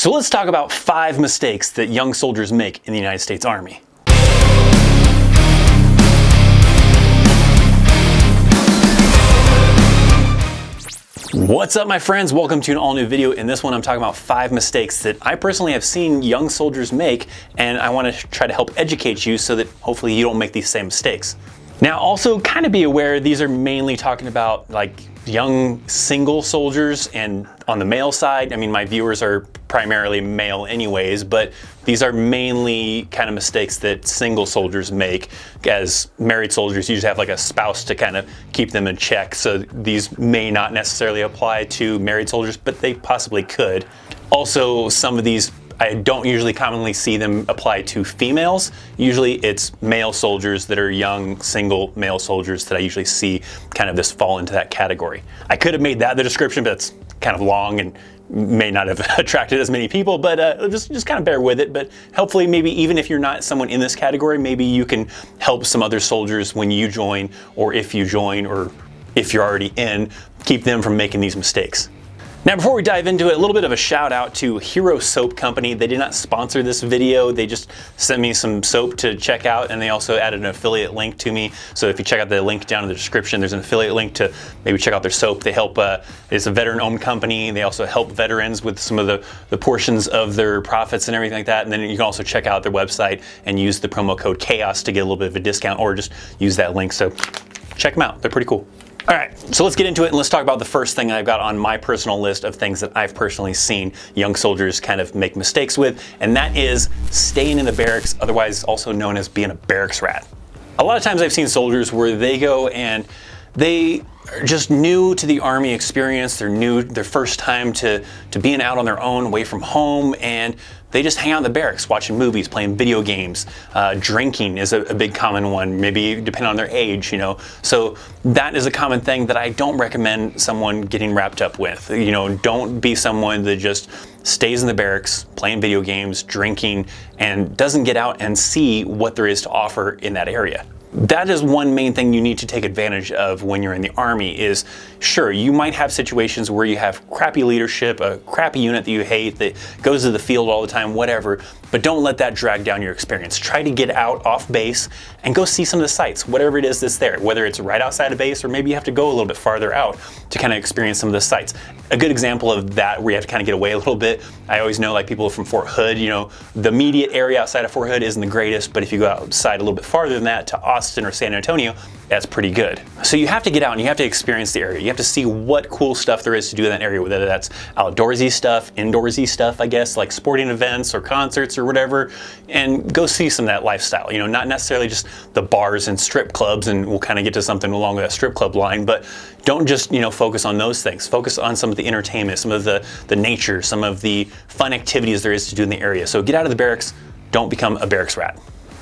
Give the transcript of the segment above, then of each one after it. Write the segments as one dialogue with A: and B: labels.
A: So let's talk about 5 mistakes that young soldiers make in the United States Army. What's up, my friends? Welcome to an all-new video. In this one, I'm talking about 5 mistakes that I personally have seen young soldiers make, and I want to try to help educate you so that hopefully you don't make these same mistakes. Now, also kind of be aware, these are mainly talking about like young single soldiers, and on the male side, I mean, my viewers are primarily male anyways, but these are mainly kind of mistakes that single soldiers make, as married soldiers usually have like a spouse to kind of keep them in check. So these may not necessarily apply to married soldiers, but they possibly could. Also, some of these I don't usually commonly see them apply to females. Usually it's male soldiers that are young, single male soldiers that I usually see kind of this fall into that category. I could have made that the description, but it's kind of long and may not have attracted as many people, but just kind of bear with it. But hopefully, maybe even if you're not someone in this category, maybe you can help some other soldiers when you join, or if you join, or if you're already in, keep them from making these mistakes. Now, before we dive into it, a little bit of a shout out to Hero Soap Company. They did not sponsor this video. They just sent me some soap to check out, and they also added an affiliate link to me. So if you check out the link down in the description, there's an affiliate link to maybe check out their soap. They help, it's a veteran-owned company. They also help veterans with some of the portions of their profits and everything like that. And then you can also check out their website and use the promo code CHAOS to get a little bit of a discount, or just use that link. So check them out. They're pretty cool. All right, so let's get into it, and let's talk about the first thing I've got on my personal list of things that I've personally seen young soldiers kind of make mistakes with, and that is staying in the barracks, otherwise also known as being a barracks rat. A lot of times I've seen soldiers where they go and they are just new to the Army experience. They're new, their first time to being out on their own, away from home, and they just hang out in the barracks, watching movies, playing video games. Drinking is a big common one, maybe depending on their age, you know. So that is a common thing that I don't recommend someone getting wrapped up with. You know, don't be someone that just stays in the barracks, playing video games, drinking, and doesn't get out and see what there is to offer in that area. That is one main thing you need to take advantage of when you're in the Army is, sure, you might have situations where you have crappy leadership, a crappy unit that you hate that goes to the field all the time, whatever, but don't let that drag down your experience. Try to get out off base and go see some of the sites, whatever it is that's there, whether it's right outside of base or maybe you have to go a little bit farther out to kind of experience some of the sites. A good example of that where you have to kind of get away a little bit, I always know like people from Fort Hood, you know, the immediate area outside of Fort Hood isn't the greatest, but if you go outside a little bit farther than that to Austin or San Antonio, that's pretty good. So you have to get out and you have to experience the area. You have to see what cool stuff there is to do in that area, whether that's outdoorsy stuff, indoorsy stuff, I guess, like sporting events or concerts or whatever, and go see some of that lifestyle. You know, not necessarily just the bars and strip clubs, and we'll kind of get to something along with that strip club line, but don't just, you know, focus on those things. Focus on some of the entertainment, some of the nature, some of the fun activities there is to do in the area. So get out of the barracks, don't become a barracks rat.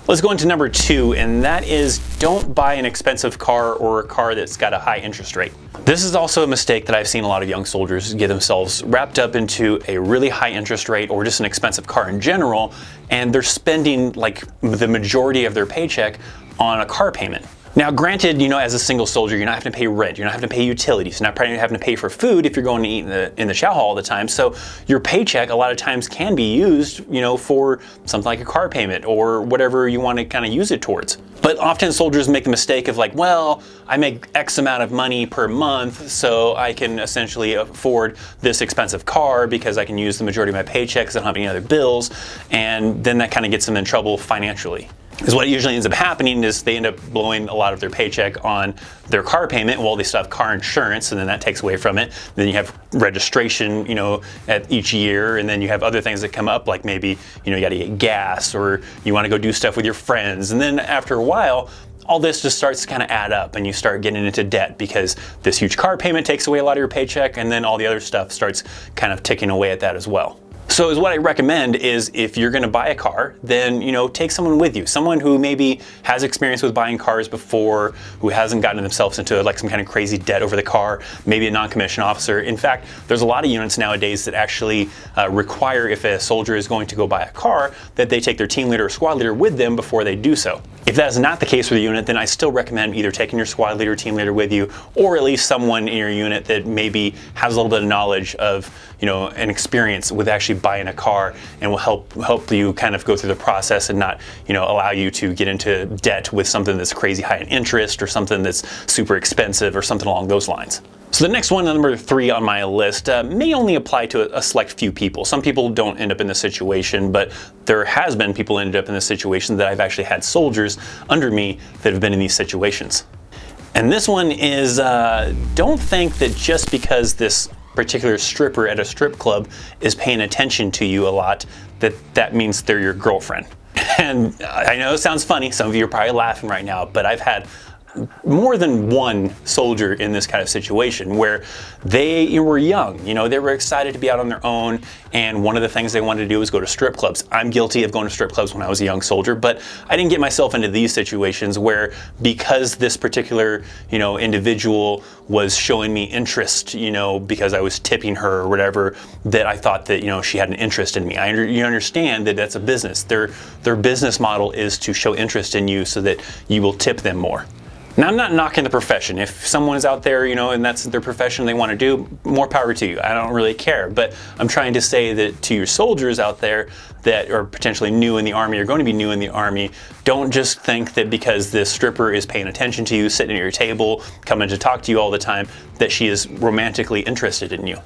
A: Let's go into number 2, and that is don't buy an expensive car or a car that's got a high interest rate. This is also a mistake that I've seen a lot of young soldiers get themselves wrapped up into, a really high interest rate or just an expensive car in general, and they're spending like the majority of their paycheck on a car payment. Now, granted, you know, as a single soldier, you're not having to pay rent, you're not having to pay utilities, you're not probably having to pay for food if you're going to eat in the chow hall all the time. So your paycheck a lot of times can be used, you know, for something like a car payment or whatever you want to kind of use it towards. But often soldiers make the mistake of like, well, I make X amount of money per month, so I can essentially afford this expensive car because I can use the majority of my paycheck because I don't have any other bills, and then that kind of gets them in trouble financially. Because what usually ends up happening is they end up blowing a lot of their paycheck on their car payment. Well, they still have car insurance, and then that takes away from it. Then you have registration, you know, at each year, and then you have other things that come up, like maybe, you know, you got to get gas, or you want to go do stuff with your friends. And then after a while, all this just starts to kind of add up, and you start getting into debt because this huge car payment takes away a lot of your paycheck, and then all the other stuff starts kind of ticking away at that as well. So is what I recommend is if you're going to buy a car, then, you know, take someone with you, someone who maybe has experience with buying cars before, who hasn't gotten themselves into like some kind of crazy debt over the car, maybe a non-commissioned officer. In fact, there's a lot of units nowadays that actually require, if a soldier is going to go buy a car, that they take their team leader or squad leader with them before they do so. If that is not the case with the unit, then I still recommend either taking your squad leader, team leader with you, or at least someone in your unit that maybe has a little bit of knowledge of, and experience with actually buying a car, and will help you kind of go through the process and not, allow you to get into debt with something that's crazy high in interest or something that's super expensive or something along those lines. So the next one, number 3 on my list, may only apply to a select few people. Some people don't end up in this situation, but there has been people ended up in this situation that I've actually had soldiers under me that have been in these situations. And this one is, don't think that just because this particular stripper at a strip club is paying attention to you a lot, that means they're your girlfriend. And I know it sounds funny, some of you are probably laughing right now, but I've had more than one soldier in this kind of situation where they were young, they were excited to be out on their own, and one of the things they wanted to do was go to strip clubs. I'm guilty of going to strip clubs when I was a young soldier, but I didn't get myself into these situations where, because this particular, individual was showing me interest, because I was tipping her or whatever, that I thought that, she had an interest in me. You understand that that's a business. Their business model is to show interest in you so that you will tip them more. Now, I'm not knocking the profession. If someone is out there, and that's their profession they want to do, more power to you. I don't really care. But I'm trying to say that to your soldiers out there that are potentially new in the Army or going to be new in the Army, don't just think that because this stripper is paying attention to you, sitting at your table, coming to talk to you all the time, that she is romantically interested in you.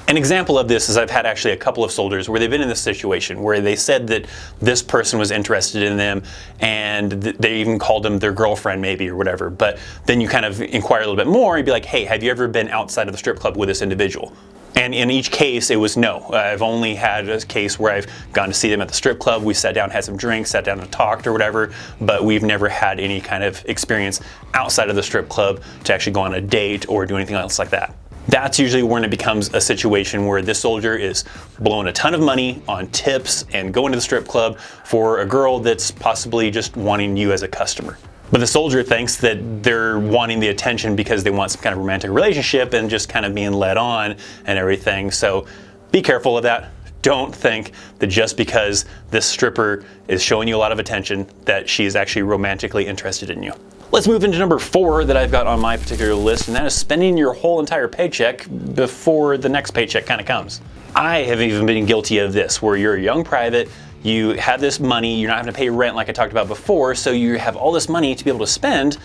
A: An example of this is I've had actually a couple of soldiers where they've been in this situation where they said that this person was interested in them, and they even called them their girlfriend maybe or whatever. But then you kind of inquire a little bit more and be like, hey, have you ever been outside of the strip club with this individual? And in each case, it was no. I've only had a case where I've gone to see them at the strip club. We sat down, had some drinks, sat down and talked or whatever, but we've never had any kind of experience outside of the strip club to actually go on a date or do anything else like that. That's usually when it becomes a situation where this soldier is blowing a ton of money on tips and going to the strip club for a girl that's possibly just wanting you as a customer. But the soldier thinks that they're wanting the attention because they want some kind of romantic relationship and just kind of being led on and everything. So be careful of that. Don't think that just because this stripper is showing you a lot of attention that she is actually romantically interested in you. Let's move into number 4 that I've got on my particular list, and that is spending your whole entire paycheck before the next paycheck kind of comes. I have even been guilty of this, where you're a young private, you have this money, you're not having to pay rent like I talked about before, so you have all this money to be able to spend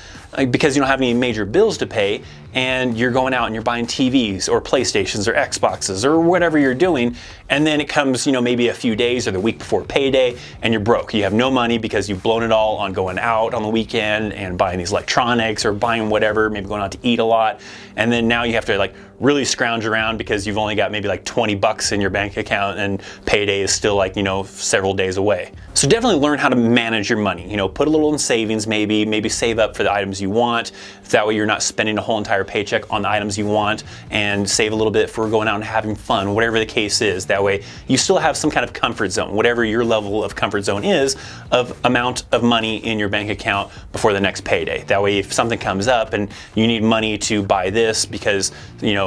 A: because you don't have any major bills to pay, and you're going out and you're buying TVs or PlayStations or Xboxes or whatever you're doing, and then it comes, maybe a few days or the week before payday, and you're broke. You have no money because you've blown it all on going out on the weekend and buying these electronics or buying whatever, maybe going out to eat a lot, and then now you have to really scrounge around because you've only got maybe $20 in your bank account and payday is still several days away. So definitely learn how to manage your money. Put a little in savings, maybe save up for the items you want. That way you're not spending a whole entire paycheck on the items you want, and save a little bit for going out and having fun, whatever the case is. That way you still have some kind of comfort zone, whatever your level of comfort zone is, of amount of money in your bank account before the next payday. That way if something comes up and you need money to buy this because,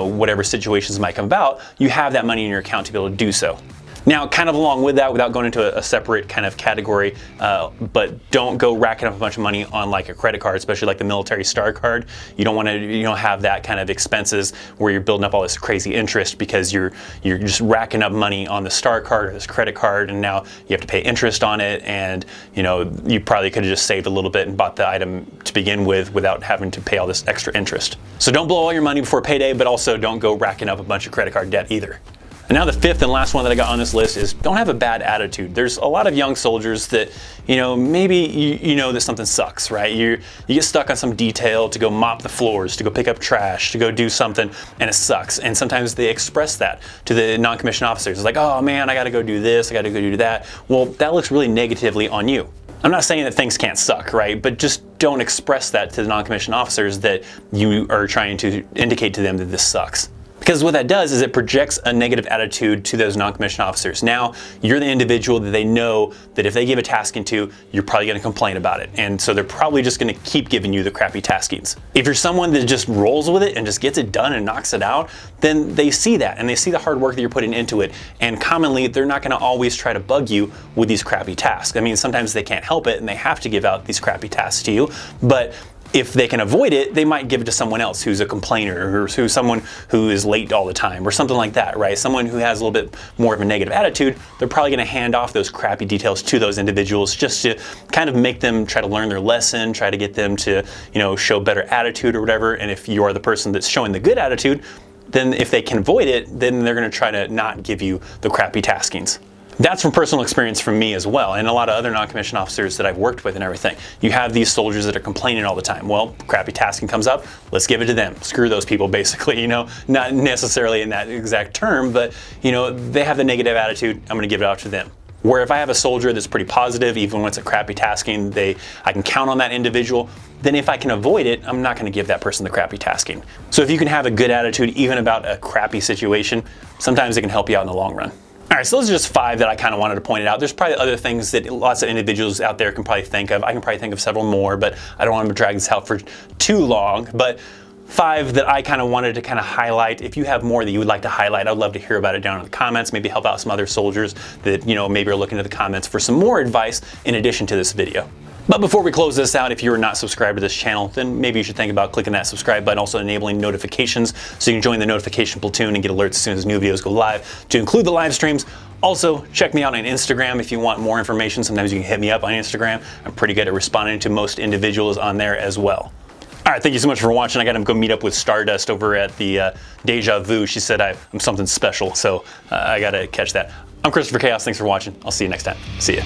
A: whatever situations might come about, you have that money in your account to be able to do so. Now, kind of along with that, without going into a separate kind of category, but don't go racking up a bunch of money on a credit card, especially the military star card. You don't want to, have that kind of expenses where you're building up all this crazy interest because you're just racking up money on the star card or this credit card, and now you have to pay interest on it, and you probably could have just saved a little bit and bought the item to begin with without having to pay all this extra interest. So don't blow all your money before payday, but also don't go racking up a bunch of credit card debt either. And now the 5th and last one that I got on this list is don't have a bad attitude. There's a lot of young soldiers that, maybe you know that something sucks, right? You get stuck on some detail to go mop the floors, to go pick up trash, to go do something, and it sucks. And sometimes they express that to the non-commissioned officers. It's like, oh man, I gotta go do this, I gotta go do that. Well, that looks really negatively on you. I'm not saying that things can't suck, right? But just don't express that to the non-commissioned officers that you are trying to indicate to them that this sucks. Because what that does is it projects a negative attitude to those non-commissioned officers. Now, you're the individual that they know that if they give a tasking to, you're probably gonna complain about it. And so they're probably just gonna keep giving you the crappy taskings. If you're someone that just rolls with it and just gets it done and knocks it out, then they see that and they see the hard work that you're putting into it. And commonly, they're not gonna always try to bug you with these crappy tasks. I mean, sometimes they can't help it and they have to give out these crappy tasks to you, but if they can avoid it, they might give it to someone else who's a complainer or who's someone who is late all the time or something like that, right? Someone who has a little bit more of a negative attitude, they're probably gonna hand off those crappy details to those individuals just to kind of make them try to learn their lesson, try to get them to, show better attitude or whatever. And if you are the person that's showing the good attitude, then if they can avoid it, then they're gonna try to not give you the crappy taskings. That's from personal experience from me as well, and a lot of other non-commissioned officers that I've worked with and everything. You have these soldiers that are complaining all the time. Well, crappy tasking comes up, let's give it to them. Screw those people, basically, not necessarily in that exact term, but they have the negative attitude, I'm gonna give it out to them. Where if I have a soldier that's pretty positive, even when it's a crappy tasking, I can count on that individual, then if I can avoid it, I'm not gonna give that person the crappy tasking. So if you can have a good attitude even about a crappy situation, sometimes it can help you out in the long run. All right, so those are just 5 that I kind of wanted to point it out. There's probably other things that lots of individuals out there can probably think of. I can probably think of several more, but I don't want to drag this out for too long. But 5 that I kind of wanted to kind of highlight. If you have more that you would like to highlight, I'd love to hear about it down in the comments. Maybe help out some other soldiers that, maybe are looking to the comments for some more advice in addition to this video. But before we close this out, if you're not subscribed to this channel, then maybe you should think about clicking that subscribe button, also enabling notifications so you can join the notification platoon and get alerts as soon as new videos go live, to include the live streams. Also, check me out on Instagram if you want more information. Sometimes you can hit me up on Instagram. I'm pretty good at responding to most individuals on there as well. All right, thank you so much for watching. I got to go meet up with Stardust over at the Deja Vu. She said I'm something special, so I got to catch that. I'm ThatChrisChaos. Thanks for watching. I'll see you next time. See ya.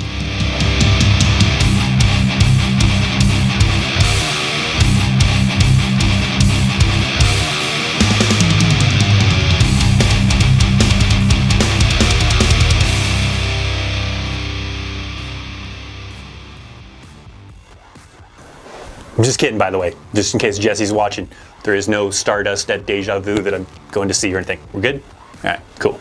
A: I'm just kidding, by the way, just in case Jesse's watching. There is no Stardust at Deja Vu that I'm going to see or anything. We're good? All right, cool.